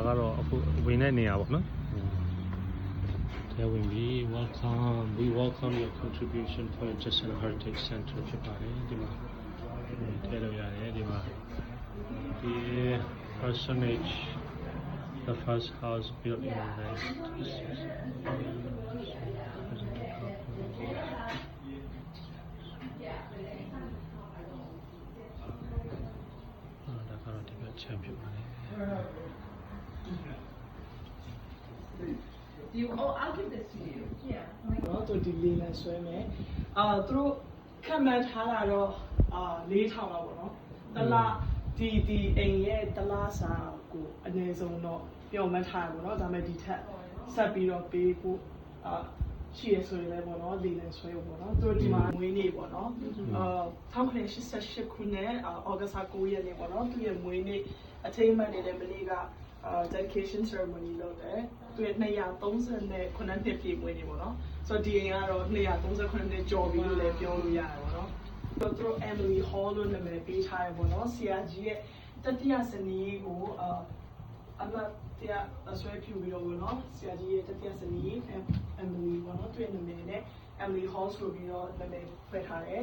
ကတော့အခုဝင်တဲ့နေရာပေါ့နော်ဝင်ပြီး we welcome your contribution for Justin Heritage Center ဖြစ်ပါတယ်ဒီမှာထည့်လို့ရတယ်ဒီမှာဒီ personage the first house built in the champion. I'll give this to you. Yeah. Nó tôi đi lên là xoay mẹ. Tôi看到他那个礼堂了不喏，但là đi anh ấy但là sao cô anh ấy dùng nó biểu mình thay不喏，咱们đi thay sẽ bị nó bị cô chia xoay lại不喏，lên là xoay不喏，tôi đi mà mỗi ngày不喏，他们是16ခုနဲ့ August 9ရက်နေ့ပေါ့နော်သူရဲ့မွေးနေ့ attainment နဲ့မနေ့က dedication ceremony လုပ်တယ်သူရဲ့239နှစ်ပြည့်မွေးနေ့ပေါ့နော်ဆိုတော့ဒီအိမ်ကတော့239နှစ်ကျော်ပြီလို့လည်းပြောလို့ရတယ်ပေါ့နော်သူတို့ Emily Hall လို့နာမည်ပေးထားရပေါ့နော်ဆရာကြီးရဲ့တတိယဇနီးကိုအမတ်တရားဆွဲပြုပြီးတော့ပေါ့နော်ဆရာကြီးရဲ့တတိယဇနီး Emily ပေါ့နော်သူရဲ့နာမည်နဲ့ Emily Hall ဆိုပြီးတော့နာမည်ဖွဲ့ထားတယ်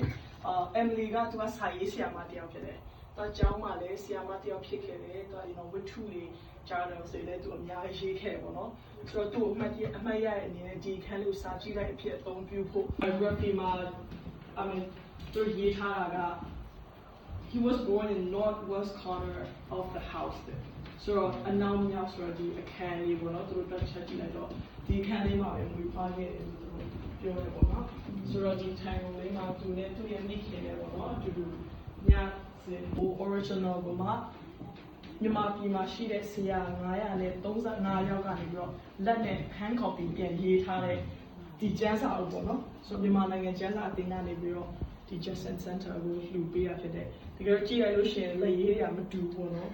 Emily ကသူကစာရေးဆရာမတယောက်ဖြစ်တယ်။သူအကြောင်းမှလည်းဆရာမတယောက်ဖြစ်ခဲ့တယ်။သူကဝတ္ထုတွေကြားတယ်ဆိုရင်လည်းသူအများကြီးရေးခဲ့ပေါ့နော်။ဆိုတော့သူ့အမှတ်ရတဲ့အနေနဲ့ဒီခန်းလေးစာကြည့်လိုက်အဖြစ်အသုံးပြုဖို့ biography မှာသူရေးထားတာက he was born in northwest corner of the house ဆိုတော့အနောက်မြောက်ဆိုတော့ဒီအခန်းလေးပေါ့နော်သူတို့တက်ချက်ကြည့်လိုက်တော့ဒီအခန်းလေးမှာပဲမွေးဖွားခဲ့တယ်လို့ပြောတယ်ပေါ့နော်ဆိုတော့ဒီထိုင်ကုန်လေးမှာသူနဲ့သူ့ရဲ့မိခင်နဲ့ပေါ့နော်အတူတူညစင်ဟို original ကမှာမြန်မာပြည်မှာရှိတဲ့ဆရာ935ယောက်ကနေပြီးတော့လက်နဲ့ hand copy ပြန်ရေးထားတဲ့ဒီကျမ်းစာအုပ်ပေါ့နော်ဆိုတော့မြန်မာနိုင်ငံကျမ်းစာအသင်းကနေပြီးတော့ဒီ Justin Center ကိုလှူပေးရဖြစ်တဲ့တကယ်ကြည့်ရလို့ရှိရင်လက်ရေးရမတူဘူးနော်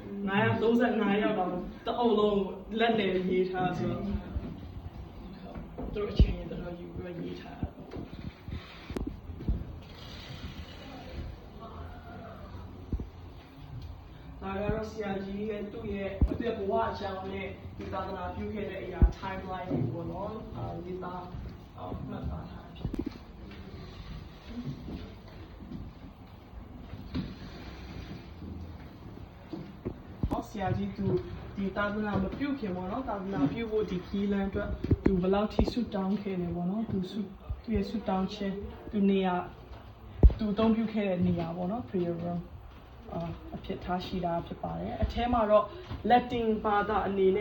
935ယောက်တော့တအုပ်လုံးလက်နဲ့ရေးထားဆိုတော့သူအချင်းတော့ယူပြီးရေးထားဒါကတော့ဆရာကြီးရဲ့သူ့ရဲ့ဘဝအကြောင်းနဲ့ဒီသာသနာပြုခဲ့တဲ့အရာ timeline တွေပေါ့နော်ဒီသားမှတ်သားထားဖြစ်ဆရာကြီးသူဒီသာသနာမပြုတ်ခင်ပေါ့နော်သာသနာပြုဖို့ဒီခီးလန်းအတွက်သူဘယ်လောက်ထိဆုတောင်းခဲ့တယ်ပေါ့နော်သူရဲ့ဆုတောင်းခြင်းသူနေရာသူအသုံးပြုခဲ့တဲ့နေရာပေါ့နော် prayer room အဖြစ်ထားရှိတာဖြစ်ပါတယ်အထဲမှာတော့ Latin ဘာသာအနေနဲ့